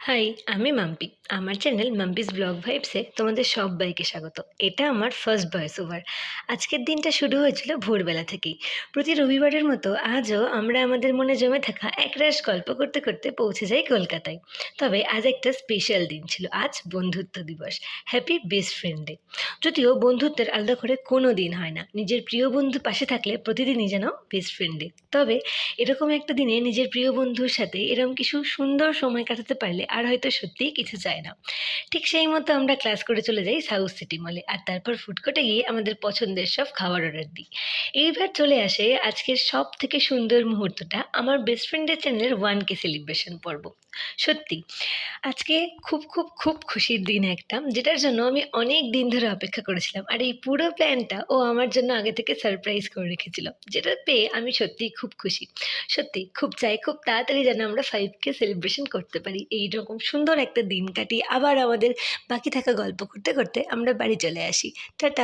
High, আমি মাম্পি। আমার channel Mampi's blog ভাইবসে তোমাদের সবাইকে স্বাগত। এটা আমার ফার্স্ট ভয়েস ওভার। আজকের দিনটা শুরু হয়েছিল ভোরবেলা থেকেই। প্রতি রবিবারের মতো আজও আমরা আমাদের মনে জমে থাকা একরাশ গল্প করতে করতে পৌঁছে যাই কলকাতায়। তবে আজ একটা স্পেশাল দিন ছিল, আজ বন্ধুত্ব দিবস। Happy best friend day. যদিও বন্ধুত্বের আলাদা করে কোনো দিন হয় না, নিজের প্রিয় বন্ধু পাশে থাকলে প্রতিদিনই যেন বেস্ট ফ্রেন্ড ডে। তবে এরকম একটা দিনে নিজের প্রিয় বন্ধুর সাথে এরকম কিছু সুন্দর সময় কাটাতে পারলে আর হয়তো সত্যিই কিছু চায় না। ঠিক সেই মতো আমরা ক্লাস করে চলে যাই সাউথ সিটি মলে, আর তারপর ফুড কোর্টে গিয়ে আমাদের পছন্দের সব খাবার অর্ডার দিই। এইবার চলে আসে আজকের সব থেকে সুন্দর মুহূর্তটা, আমার বেস্ট ফ্রেন্ডের চ্যানেলের 1K সেলিব্রেশন পর্ব। সত্যি আজকে খুব খুব খুব খুশির দিন একটা, যেটার জন্য আমি অনেক দিন ধরে অপেক্ষা করেছিলাম, আর এই পুরো প্ল্যানটা ও আমার জন্য আগে থেকে সারপ্রাইজ করে রেখেছিল, যেটা পেয়ে আমি সত্যিই খুব খুশি। সত্যি খুব চাই খুব তাড়াতাড়ি যেন আমরা 5K সেলিব্রেশন করতে পারি, এইরকম সুন্দর একটা দিন কাটিয়ে আবার আমাদের বাকি থাকা গল্প করতে করতে আমরা বাড়ি চলে আসি। টাটা।